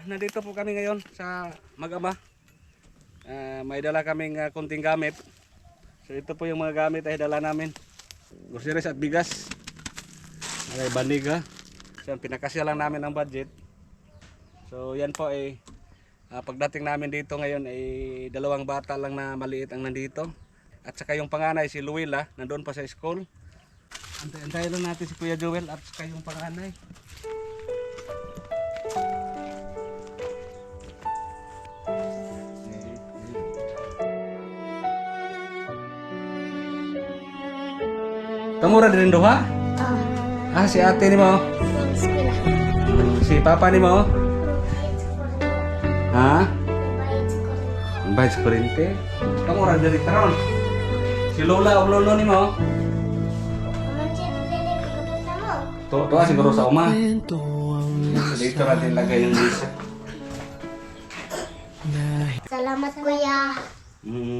nandito po kami ngayon sa Mag-ama. May dala kaming kunting gamit. So ito po yung mga gamit ay dala namin. Groceries at bigas. May baniga. So pinakasya lang namin ang budget. So yan po ay pagdating namin dito ngayon ay dalawang bata lang na maliit ang nandito. At saka yung panganay si Luwila, nandoon pa sa school. Antayin lang natin si Kuya Joel at saka yung panganay. Kamu ra din duha? Si ate ni mo? Si papa ni mo? Ha? Bayad sa kurente? Kamu ra din karon? Si Lola o Lolo ni mo? Tuwa siguro sa uma. Dito natin lagay yung lisa. Salamat kuya.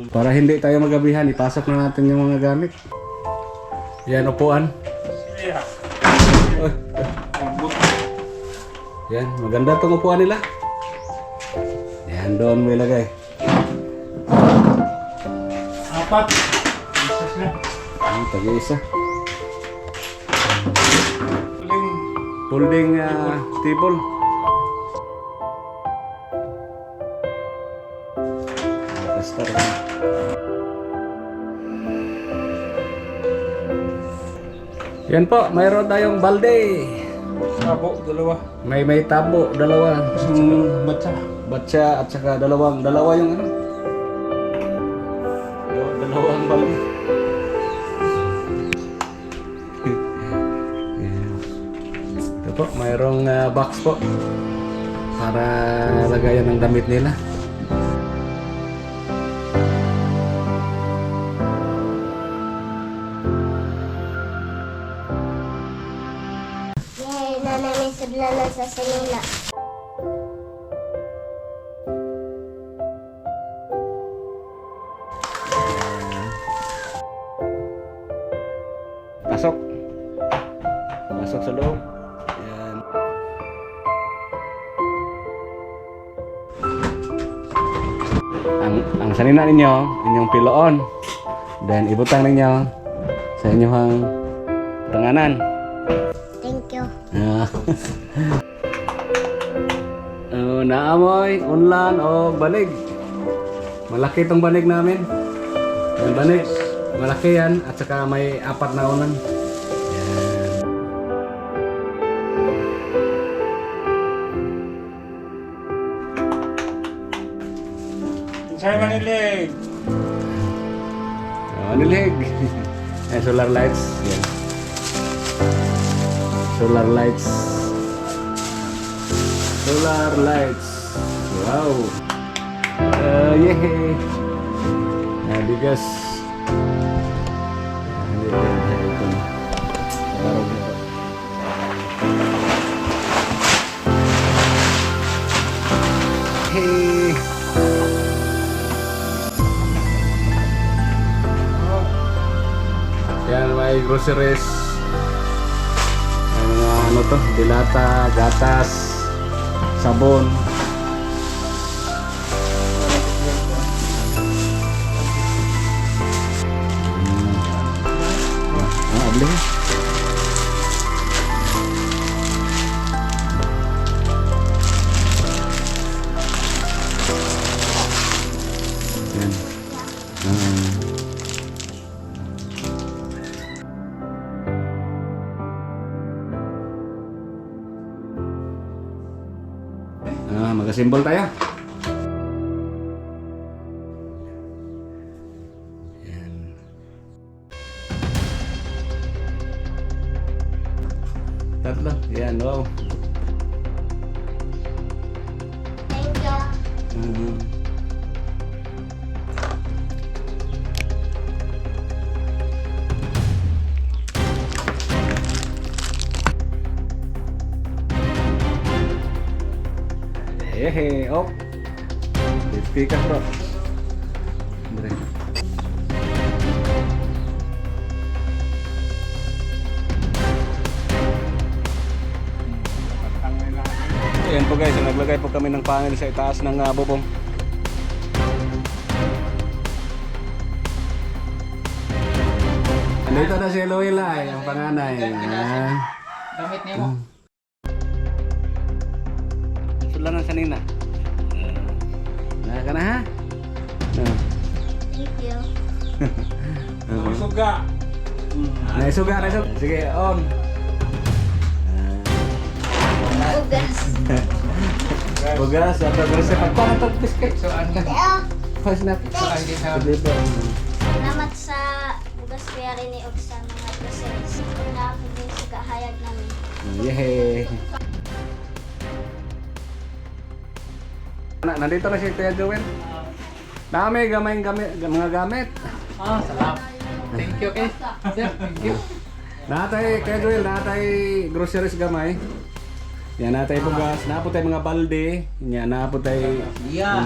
Para hindi tayo magabihan, ipasok na natin yung mga gamit. Yan, upuan. Yan, maganda itong upuan nila. Yan, doon mo ilagay. Apat. Isas na. Tag-isa. Folding table. Start. Yan po, mayroon tayong balde. Tabo, dalawa. May tabo, dalawa. Batsa. Batsa at saka dalawa yung ano. Dalawang balde. Ito po, mayroong box po para lagayan ng damit nila. Yay, nanay may sudlanan sa sinila. Pasok. Pasok sa loob. Yan. Ang sanina ninyo, inyong piloon. Then ibutang ninyo sa inyong tanganan. Thank you. Naamoy, unlan o banig. Malaki itong banig namin. Yung banig, malaki yan at saka may 4 na unan. Sa'yo manilig. Nilig. Solar lights. Yan. Solar lights. Solar lights. Wow. Yehey. Bigas. Hey. Yan, may groceries. May mga ano to, dilata, gatas, sabon. Abli. Yan. Mag-assemble tayo. Yan. Tatlo. Yan, wow. Thank you. Hehe, oh. Speaker bro. Bre. Ayan po guys, naglagay po po kami ng panel sa itaas ng bubong. Andito na si Eloila, ang panganay. Gamit niya mo. Sulanan sa nina. Ka na ha? Thank you. Suga. Naisuga. Sige, on. Ugas. Bugas, atau resep apa atau biskuit? Soan ka. Teo, Pas na. Soan din sa salamat sa ugas kuya rin ni og sa mga groceries. Na ako din sa kahayag namin. Yehe. Nandito na si Kuya Joel. Dami gamay mga gamit. salamat. Thank you, kay. Sir, thank you. Natay Kuya Joel, natay groceries gamay. Yan natay bugas, napo tay mga balde, yan napo tay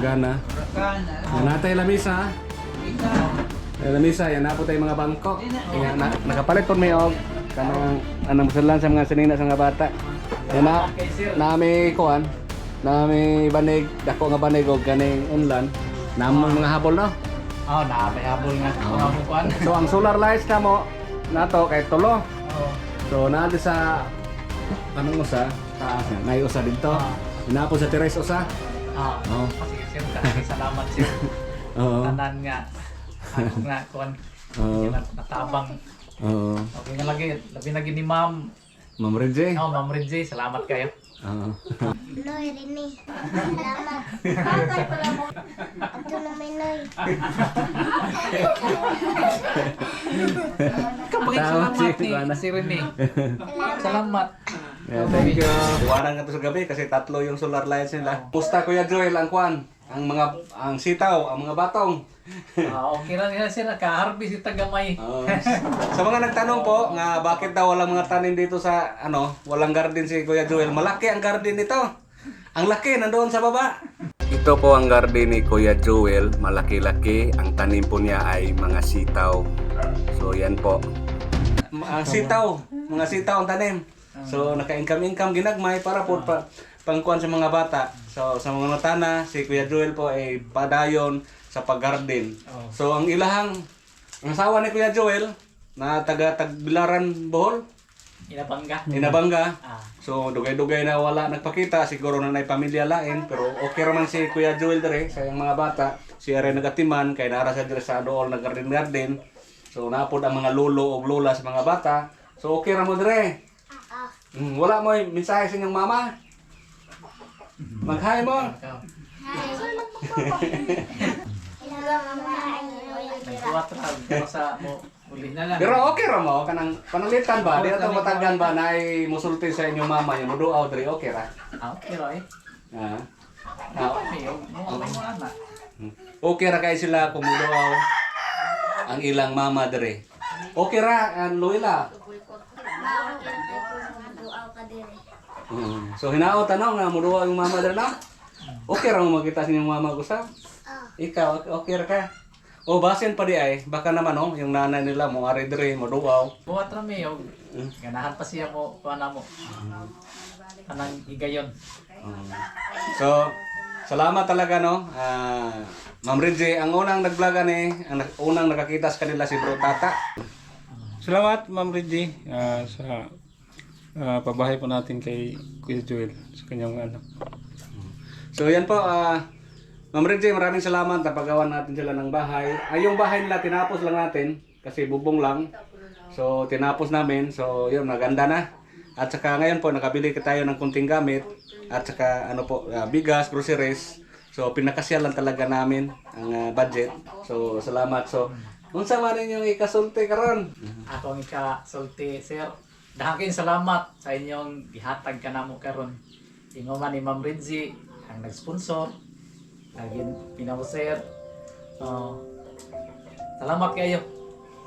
gana. Yan natay lamisa. Lamisa, yan napo tay mga bangko. Yan nakapalit pud may og kanang anong musulan sa mga sinina sa mga bata. Yan na may kuan, na may banig, dako nga banig og kaning unlan. Namong mga habol no. May habol nga. Mga mukuan. So ang solar lights namo nato kay tulo. So naado sa anong usa? Taas na. Nay usa dito. Inapo sa terrace usa. Oo. Sige, sir. Salamat, sir. Oo. Tanan nga. Ako nga, kuan. Oo. Natabang. Oo. Okay nga lagi. Labi lagi ni ma'am. Ma'am Reggie. Ma'am Reggie. Salamat kayo. Oo. Noy, Rini. Salamat. Ito na may Noy. Kapag Salamat, salamat ni si Rene. Salamat. Yeah, thank you. Iwanan nga to sa gabi kasi tatlo yung solar lights nila. Pusta Kuya Joel ang kwan, ang sitaw, ang mga batong. Okay lang yan sir. Naka-harvest ita gamay. Sa mga nagtanong po nga bakit daw walang mga tanim dito sa walang garden si Kuya Joel. Malaki ang garden nito. Ang laki nandoon sa baba. Ito po ang garden ni Kuya Joel. Malaki-laki. Ang tanim po niya ay mga sitaw. So yan po. Ang sitaw, mga sitaw ang tanim. So naka-income ginagmay para po pangkuan sa mga bata. So sa mga natana, si Kuya Joel po ay padayon sa pag-garden. So ang asawa ni Kuya Joel na taga Tagbilaran, Bohol, Inabanga. So dugay-dugay na wala nagpakita, siguro na nay pamilya lain, pero okay raman si Kuya Joel dire sa iyang mga bata. Siya rin nagatiman kay nara sa dire sa dool nag-garden. So napod ang mga lolo o lola sa mga bata. So okay ra mo dire. Wala mo mensahe sa inyong mama? Mag-hi mo. Pero okay ra mo kanang panalitan ba? Di ato matagan ba na ay musulti sa inyong mama yung muduaw diri okay ra? Okay ra eh. Okay ra kay sila kung muduaw ang ilang mama diri. Okay ra ang Loila. So hinaot tanong nga muduaw ang mama diri na? Okay ra mo makita sa inyong mama ko sa? Ikaw okay ra ka? O basin pa di ay, baka naman yung nanay nila mo ari diri moduaw. Buhat ra mi og ganahan pa siya mo kuana mo. Kanang higayon. So salamat talaga Ma'am Reggie, ang unang nag-vlog ang unang nakakita sa kanila si Bro Tata. Salamat Ma'am Reggie sa pabahay po natin kay Kuya Joel sa kanyang anak. So yan po, Ma'am Reggie, maraming salamat. Napagawan natin sila ng bahay. Yung bahay nila tinapos lang natin kasi bubong lang. So tinapos namin. So yun, maganda na. At saka ngayon po nakabili tayo ng kunting gamit. At saka bigas, groceries. So pinakasyalan talaga namin ang budget. So salamat. So unsa man ninyong ikasulti karon? Ako ang ikasulti sir. Dahakin salamat sa inyong gihatag kanamo karon. Ingon man ni Ma'am Reggie ang nag-sponsor. Lagin pinamuser. Salamat kayo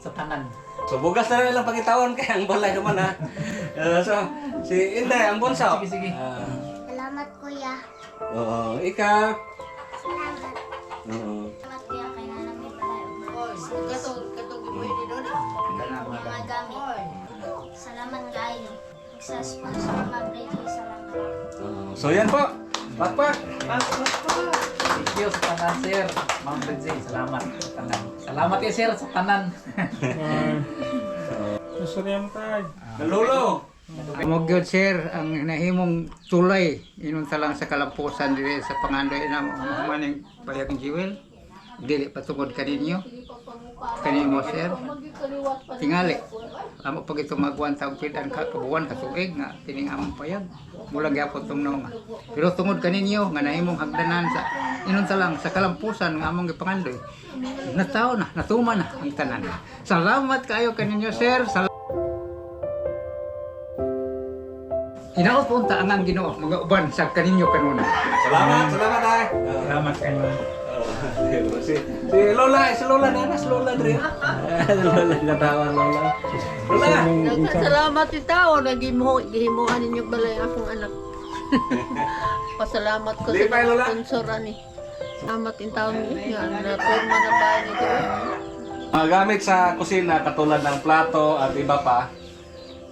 sa tanan. So bugas na lang pagitawon kay ang balay naman ha. So si Inday ang bunso. Sige. Salamat kuya. Oo, ikaw. Salamat. Oo. Salamat kuya kay nanami mga gamit. Salamat kayo. Sa sponsor Ma'am Reggie, salamat. So yan po. Pakpak! Thank you sa tanan, sir. Ma'am Rizzi, salamat sa tanan. Salamat ya, sir, sa tanan. Gusto niyang tag. Lolo! Mo gyud sir ang nahimong tulay inon ta lang sa kalampusan diri sa pangandoy na maning payag jiwel dili patungod kaninyo kanimo sir tingali amo pag ito magwan tag pidan ka kabuwan ka tuig nga kining among payag mula gyapon tong nga pero tungod kaninyo nga nahimong hagdanan sa inon ta lang sa kalampusan nga among gipangandoy nataw na natuma na ang tanan salamat kayo kaninyo sir. Hinaot po unta ang Ginoo mga uban sa kaninyo kanuna. Salamat ay. Salamat kayo. Si Lola na, si Lola dre. Lola natawa Lola. Lola. Salamat itaw, nagihimuhan ninyo balay akong anak. Pasalamat ko Di pa, sa Lola? sponsor ani. Salamat in taon ninyo, na forma na bahay nito. Mga gamit sa kusina katulad ng plato at iba pa.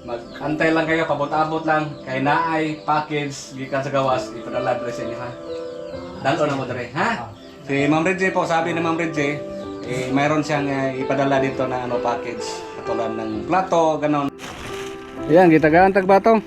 Mag-antay lang kayo, pabot-abot lang. Kay naay package gikan sa gawas, ipadala dre sa inyo ha. Dalo na mo dre, ha? Si Ma'am Reggie po, sabi ni Ma'am Reggie, mayroon siyang ipadala dito na package katulad ng plato, ganon. Yan, gitagaan tagbatong.